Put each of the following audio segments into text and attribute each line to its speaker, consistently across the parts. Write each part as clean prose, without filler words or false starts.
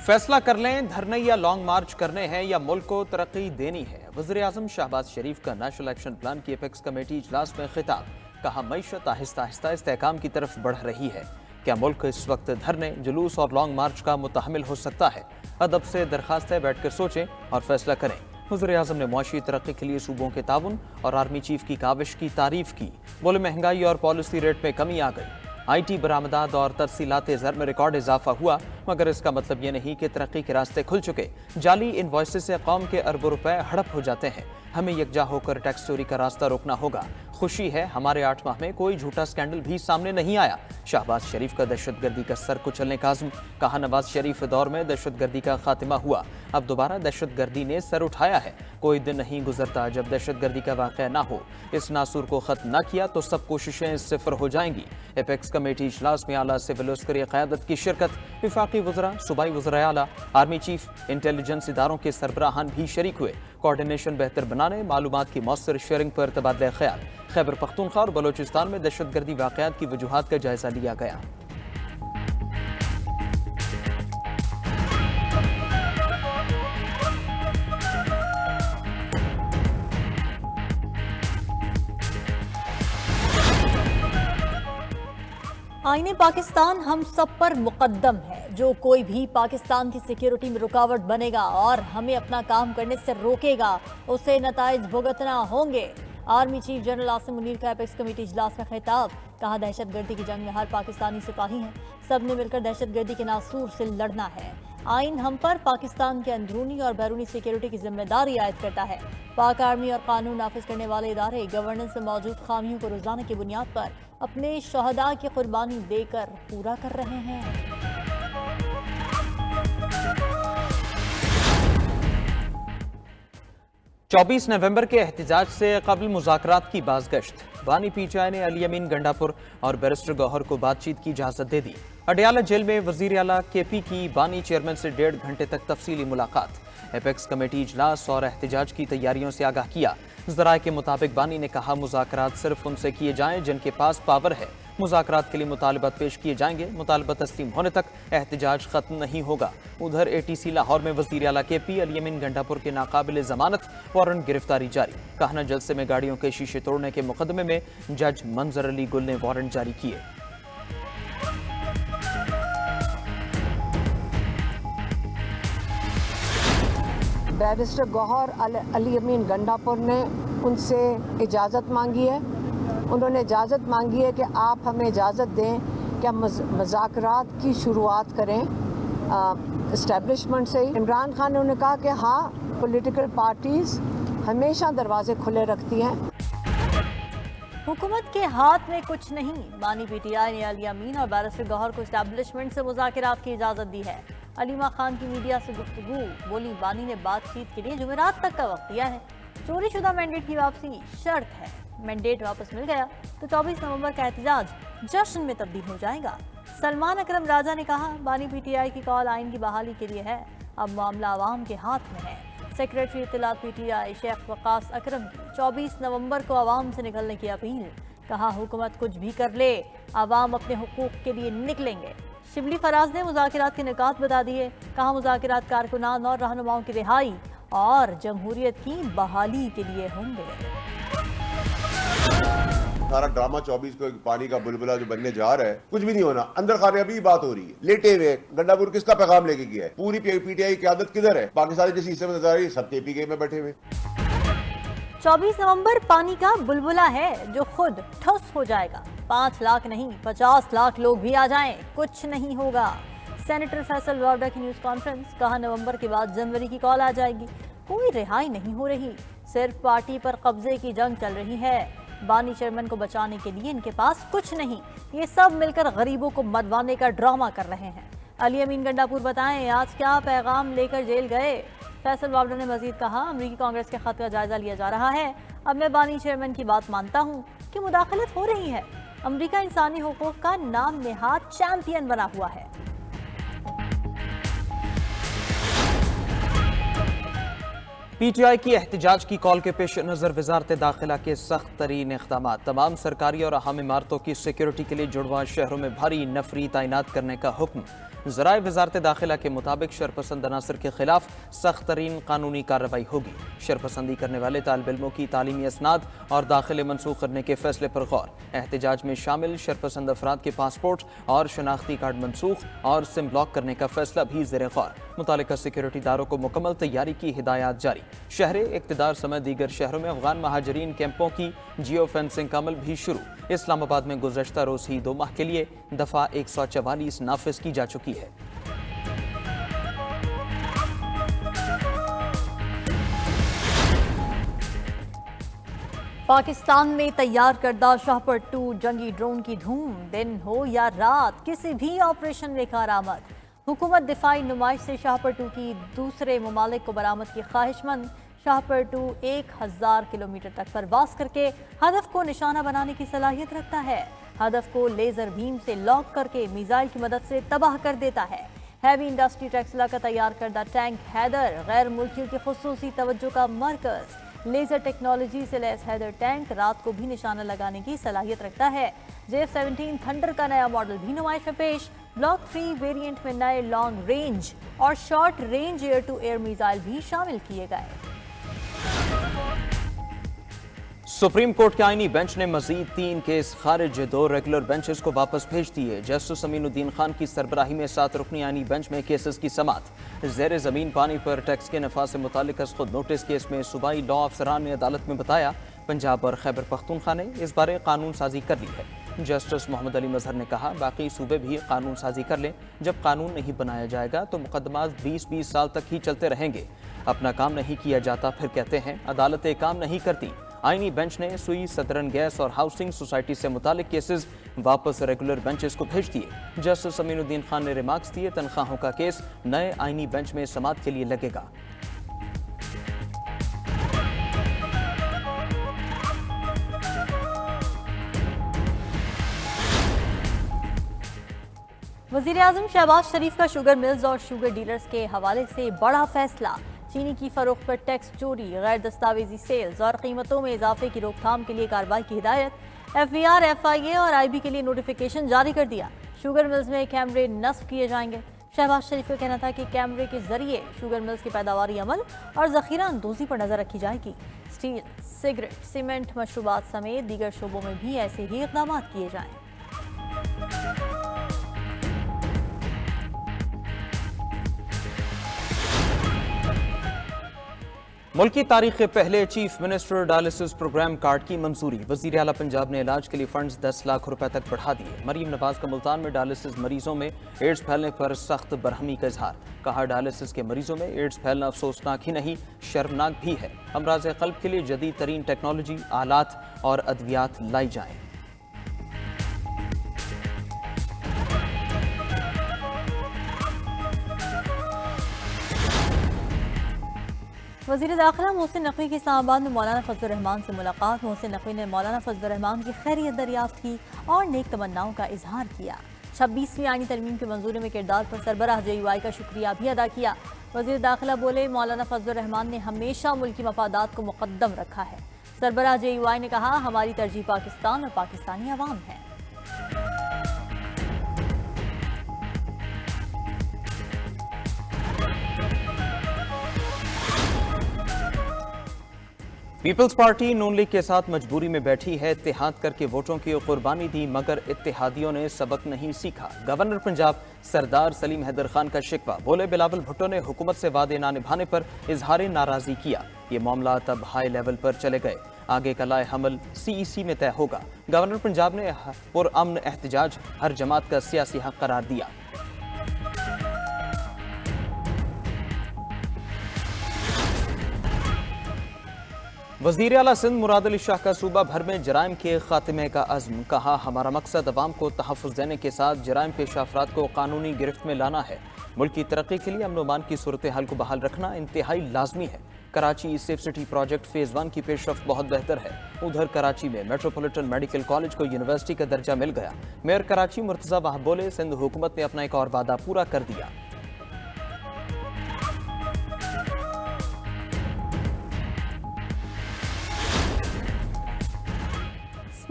Speaker 1: फैसला कर लें, धरने या लॉन्ग मार्च करने हैं या मुल्क को तरक्की देनी है। वज़ीर-ए-आज़म शहबाज शरीफ का नेशनल एक्शन प्लान की एपेक्स कमेटी इजलास में खिताब। कहा, मईशत आहिस्ता आहिस्ता इस्तेहकाम की तरफ बढ़ रही है। क्या मुल्क इस वक्त धरने, जुलूस और लॉन्ग मार्च का मुतहमिल हो सकता है? अदब से दरखास्त है, बैठ कर सोचें और फैसला करें। वज़ीर-ए-आज़म ने मुआशी तरक्की के लिए सूबों के ताउन और आर्मी चीफ की काविश की तारीफ की। बोले, महंगाई और पॉलिसी रेट में कमी आ गई। IT बरामदात और तरसीलात ज़र में रिकॉर्ड इजाफा हुआ, मगर इसका मतलब ये नहीं कि तरक्की के रास्ते खुल चुके। जाली इनवॉइस से कौम के अरबों रुपए हड़प हो जाते हैं। हमें यकजा होकर टैक्स चोरी का रास्ता रोकना होगा। खुशी है, हमारे 8 माह में कोई झूठा स्कैंडल भी सामने नहीं आया। शहबाज शरीफ का दहशतगर्दी का सर कुचलने का आज़म। कहा, नवाज शरीफ दौर में दहशतगर्दी का खात्मा हुआ, अब दोबारा दहशतगर्दी ने सर उठाया है। कोई दिन नहीं गुजरता जब दहशतगर्दी का वाक़या ना हो। इस नासूर को खत्म न किया तो सब कोशिशें सिफर हो जाएंगी। एपेक्स कमेटी इजलास में आला सिविल अस्करी क़यादत की शिरकत। विफाकी वज़रा, सूबाई वज़रा आला, आर्मी चीफ, इंटेलिजेंस इदारों के सरबराहान भी शरीक हुए। कोऑर्डिनेशन बेहतर बनाने, मालूमात की मौसर शेयरिंग पर तबादला ख्याल। खैबर पख्तूनख्वा और बलोचिस्तान में दहशतगर्दी वाक़यात की वजूहात का जायजा लिया गया।
Speaker 2: आईने पाकिस्तान हम सब पर मुकद्दम है। जो कोई भी पाकिस्तान की सिक्योरिटी में रुकावट बनेगा और हमें अपना काम करने से रोकेगा, उसे नताइज भुगतना होंगे। Army chief general Asim Munir का एपेक्स कमेटी इजलास में खिताब। कहा, दहशतगर्दी की जंग में हर पाकिस्तानी सिपाही हैं। सब ने मिलकर दहशतगर्दी के नासूर से लड़ना है। आइन हम पर पाकिस्तान के अंदरूनी और बैरूनी सिक्योरिटी की जिम्मेदारी आयद करता है। पाक आर्मी और कानून नाफिज करने वाले इदारे गवर्नेंस में मौजूद खामियों को रोजाना की बुनियाद पर अपने शहदा की कुर्बानी देकर पूरा कर रहे हैं।
Speaker 1: 24 नवंबर के एहतजाज से कबल मुज़ाकरात की बाज़गश्त। बानी PTI ने अली अमीन गंडापुर और बैरिस्टर गौहर को बातचीत की इजाज़त दे दी। अडयाला जेल में वज़ीर आला KP की बानी चेयरमैन से 1.5 घंटे तक तफसीली मुलाकात। एपेक्स कमेटी इजलास और एहतजाज की तैयारियों से आगाह किया। ज़राए के मुताबिक बानी ने कहा, मुज़ाकरात सिर्फ उनसे किए जाएं जिनके पास पावर है। मुज़ाकरात के लिए मुतालबात पेश किए जाएंगे। मुतालबा तस्लीम होने तक एहतजाज खत्म नहीं होगा। उधर ATC लाहौर में वज़ीर आला KP अली अमीन गंडापुर के नाकाबिल जमानत वारंट गिरफ्तारी जारी। कहना, जलसे में गाड़ियों के शीशे तोड़ने के मुकदमे में जज मंजर अली गुल ने वारंट जारी किए।
Speaker 3: बैरिस्टर गौहर अली अमीन गंडापुर ने उनसे इजाज़त मांगी है। उन्होंने इजाज़त मांगी है कि आप हमें इजाज़त दें कि हम मुज़ाकरात की शुरुआत करें इस्टेब्लिशमेंट से ही। इमरान खान ने उन्हें कहा कि हाँ, पॉलिटिकल पार्टीज़ हमेशा दरवाजे खुले रखती हैं।
Speaker 2: हुकूमत के हाथ में कुछ नहीं। बानी PTI ने अली अमीन और बैरिस्टर गौहर को इस्टेब्लिशमेंट से मुज़ाकरात की इजाज़त दी है। अलीमा खान की मीडिया से गुफ्तगू। बोली, बानी ने बातचीत के लिए जुमेरात तक का वक्त दिया है। चोरी शुदा मैंडेट की वापसी शर्त है। मैंडेट वापस मिल गया तो 24 नवंबर का एहतजाज जश्न में तब्दील हो जाएगा। सलमान अकरम राजा ने कहा, बानी PTI की कॉल आइन की बहाली के लिए है। अब मामला आवाम के हाथ में है। सेक्रेटरी इत्तलात PTI शेख वकास अकरम की 24 नवंबर को आवाम से निकलने की अपील। कहा, हुकूमत कुछ भी कर ले, आवाम अपने हुकूक के लिए निकलेंगे। शिबली फराज ने मुज़ाकरात के निकात बता दिए। कहा, मुज़ाकरात कारकुनान और रहनुमाओं की रिहाई और जमहूरियत की बहाली के लिए होंगे।
Speaker 4: सारा ड्रामा 24 को पानी का बुलबुला जो बनने जा रहा है, कुछ भी नहीं होना। अंदर खाने अभी बात हो रही है, लेटे हुए गंडापुर किसका पैगाम लेके गया है? पूरी PTI की आदत किधर है? पाकिस्तानी जिस हिस्से में नजर आ रही है, सब KPK में बैठे हुए।
Speaker 2: 24 नवंबर पानी का बुलबुला है जो खुद ठुस हो जाएगा। 5 लाख नहीं, 50 लाख लोग भी आ जाएं, कुछ नहीं होगा। सेनेटर फैसल वार्डा की न्यूज कॉन्फ्रेंस। कहा, नवंबर के बाद जनवरी की कॉल आ जाएगी। कोई रिहाई नहीं हो रही, सिर्फ पार्टी पर कब्जे की जंग चल रही है। बानी चेयरमैन को बचाने के लिए इनके पास कुछ नहीं, ये सब मिलकर गरीबों को मरवाने का ड्रामा कर रहे हैं। अली अमीन गंडापुर बताएं, आज क्या पैगाम लेकर जेल गए? फैसल वावड़ा ने मजीद कहा, अमरीकी कांग्रेस के खत का जायजा लिया जा रहा है। अब मैं बानी चेयरमैन की बात मानता हूँ कि मुदाखलत हो रही है। अमरीका इंसानी हुकूक का नाम नेहाद चैंपियन बना हुआ है।
Speaker 1: PTI की एहतजाज की कॉल के पेश नज़र वजारत दाखिला के सख्त तरीन इक़दाम। तमाम सरकारी और अहम इमारतों की सिक्योरिटी के लिए जुड़वा शहरों में भारी नफरी तैनात करने का हुक्म। ज़राए वजारत दाखिला के मुताबिक शरपसंद अनासर के खिलाफ सख्त तरीन कानूनी कार्रवाई होगी। शरपसंदी करने वाले तालिब इल्मों की तालीमी असनाद और दाखिले मनसूख करने के फैसले पर गौर। एहतजाज में शामिल शरपसंद अफराद के पासपोर्ट और शनाख्ती कार्ड मनसूख और सिम ब्लॉक करने का फैसला भी ज़ेर गौर। मुतालिका सिक्योरिटी दारों को मुकम्मल तैयारी की हिदायत जारी। शहर इक़्तिदार समेत दीगर शहरों में अफगान महाजरीन कैंपों की जियो फेंसिंग का अमल भी शुरू। इस्लामाबाद में गुज़श्ता रोज़ ही 2 माह के लिए दफ़ा 144 नाफिज की जा चुकी है।
Speaker 2: पाकिस्तान में तैयार करदा शाहपुर 2 जंगी ड्रोन की धूम, दिन हो या रात किसी भी ऑपरेशन में कारआमद। हुकूमत दिफाई नुमाइश से शाहपुर 2 की दूसरे ममालिक को बरामद की ख्वाहिशमंद। शाहपुर 2 1000 किलोमीटर तक परवास करके हदफ को निशाना बनाने की सलाहियत रखता है। हदफ को लेजर बीम से लॉक करके मिसाइल की मदद से तबाह कर देता है। हैवी इंडस्ट्री टेक्सला का तैयार करदा टैंक हैदर गैर मुल्कियों की खुसूसी तवज्जो का मरकज। लेजर टेक्नोलॉजी से लैस हैदर टैंक रात को भी निशाना लगाने की सलाहियत रखता है। J-17 थंडर का नया मॉडल भी नुमाइश में पेश। ब्लॉक 3 वेरिएंट में नए लॉन्ग रेंज और short range air to air missile भी शामिल किए गए।
Speaker 1: सुप्रीम कोर्ट के आईनी बेंच ने मजीद 3 केस खारिज, 2 रेगुलर बेंचेस को वापस भेज दिए। जस्टिस अमीनुद्दीन खान की सरबराही में 7 रुकनी आईनी बेंच में केसेस की समाअत। ज़ेर ज़मीन पानी पर टैक्स के नफा से मुतालिक खुद नोटिस केस में सूबाई लॉ अफसरान ने अदालत में बताया पंजाब और खैबर पख्तूनख्वा ने इस बारे कानून साजी कर ली है। जस्टिस मोहम्मद अली मजहर ने कहा बाकी सूबे भी कानून साजी कर लें। जब कानून नहीं बनाया जाएगा तो मुकदमात 20-20 साल तक ही चलते रहेंगे। अपना काम नहीं किया जाता फिर कहते हैं अदालतें काम नहीं करती। आईनी बेंच ने सुई, सदरन गैस और हाउसिंग सोसाइटी से मुतालिक केसेस वापस रेगुलर बेंचेस को भेज दिए। जस्टिस अमीनुद्दीन खान ने रिमार्क्स दिए तनख्वाहों का केस नए आईनी बेंच में समाअत के लिए लगेगा।
Speaker 2: वज़ीर आज़म शहबाज शरीफ का शुगर मिल्स और शुगर डीलर्स के हवाले से बड़ा फैसला। चीनी की फरोख्त पर टैक्स चोरी, गैर दस्तावेजी सेल्स और कीमतों में इजाफे की रोकथाम के लिए कार्रवाई की हिदायत। FBR, FIA और IB के लिए नोटिफिकेशन जारी कर दिया। शुगर मिल्स में कैमरे नस्ब किए जाएंगे। शहबाज शरीफ का कहना था कि कैमरे के जरिए शुगर मिल्स की पैदावारी अमल और जखीरा अंदोजी पर नजर रखी जाएगी। स्टील, सिगरेट, सीमेंट, मशरूबात समेत दीगर शोबों में भी ऐसे ही इक़दाम किए जाएं।
Speaker 1: मुल्क की तारीख के पहले chief minister dialysis programme card की मंजूरी। वज़ीर आला पंजाब ने इलाज के लिए फंड्स 10 लाख रुपए तक बढ़ा दिए। मरीम नवाज का मुल्तान में डायलिसिस मरीजों में एड्स फैलने पर सख्त बरहमी का इजहार। कहा डायलिसिस के मरीजों में एड्स फैलना अफसोसनाक ही नहीं शर्मनाक भी है। अमराज क़ल्ब के लिए जदीद तरीन टेक्नोलॉजी, आलात और अद्वियात लाई जाएँ।
Speaker 2: वज़ीर दाखिला मोहसिन नकवी की इस्लामाबाद में मौलाना फजलुर रहमान से मुलाकात। मोहसिन नकवी ने मौलाना फजलुर रहमान की खैरियत दरियाफ्त की और नेक तमन्नाओं का इजहार किया। 26वीं आईनी तरमीम की मंजूरी में किरदार पर सरबराह JUI का शुक्रिया भी अदा किया। वज़ीर दाखिला बोले मौलाना फजलुर रहमान ने हमेशा मुल्की मफादात को मुकद्दम रखा है। सरबराह JUI ने कहा हमारी तरजीह पाकिस्तान और पाकिस्तानी अवाम है।
Speaker 1: पीपल्स पार्टी नून लीग के साथ मजबूरी में बैठी है। इत्तेहाद करके वोटों की कुर्बानी दी मगर इत्तेहादियों ने सबक नहीं सीखा। गवर्नर पंजाब सरदार सलीम हैदर खान का शिकवा। बोले बिलावल भुट्टो ने हुकूमत से वादे ना निभाने पर इजहार नाराजगी किया। ये मामला अब हाई लेवल पर चले गए। आगे का लाए हमल CEC में तय होगा। गवर्नर पंजाब ने पुरअमन एहतजाज हर जमात का सियासी हक करार दिया। वज़ीर आला सिंध मुराद अली शाह का सूबा भर में जराइम के खात्मे का अज़्म। कहा हमारा मकसद अवाम को तहफ़्फ़ुज़ देने के साथ जराइम पेशा अफराद को कानूनी गिरफ्त में लाना है। मुल्क की तरक्की के लिए अमन अमान की सूरत हाल को बहाल रखना इंतहाई लाजमी है। Karachi safe city project phase 1 की पेशरफ्त बहुत बेहतर है। उधर कराची में मेट्रोपॉलिटन मेडिकल कॉलेज को यूनिवर्सिटी का दर्जा मिल गया। मेयर कराची मुर्तज़ा वहाब बोले सिंध हुकूमत ने अपना एक और वादा पूरा कर दिया।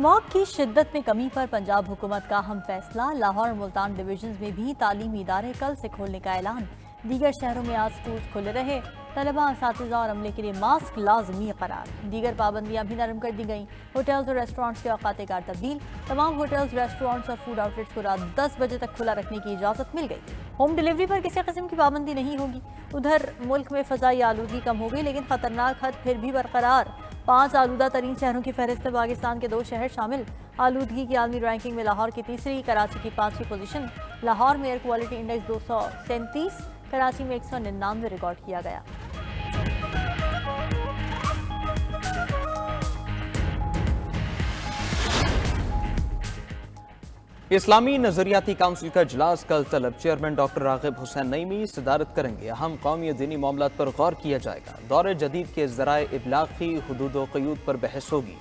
Speaker 2: स्मॉग की शिद्दत में कमी पर पंजाब हुकूमत का अहम फैसला। लाहौर और मुल्तान डिवीजन में भी तालीमी इदारे कल से खोलने का ऐलान। दीगर शहरों में आज स्कूल खुले रहे। तलबा, असातिज़ा और अमले के लिए मास्क लाजमी करार। दीगर पाबंदियां भी नरम कर दी गईं। होटल्स और रेस्टोरेंट्स के औकात कार तब्दील। तमाम होटल्स, रेस्टोरेंट्स और फूड आउटलेट्स को रात 10 बजे तक खुला रखने की इजाज़त मिल गई। होम डिलीवरी पर किसी किस्म की पाबंदी नहीं होगी। उधर मुल्क में फ़ज़ाई आलूगी कम हो गई, लेकिन खतरनाक हद फिर भी बरकरार। 5 आलूदा तरीन शहरों की फहरिस्त में पाकिस्तान के 2 शहर शामिल। आलूदगी की आलमी रैंकिंग में लाहौर की तीसरी, कराची की 5वीं पोजीशन। लाहौर में एयर क्वालिटी इंडेक्स 237, कराची में 199 रिकॉर्ड किया गया।
Speaker 1: इस्लामी नजरियाती काउंसिल का इजलास कल तलब। चेयरमैन डॉक्टर रागिब हुसैन नईमी सदारत करेंगे। अहम कौमी दीनी मामलात पर गौर किया जाएगा। दौरे जदीद के ज़राए इब्लाग की हुदूद व क़यूद पर बहस होगी।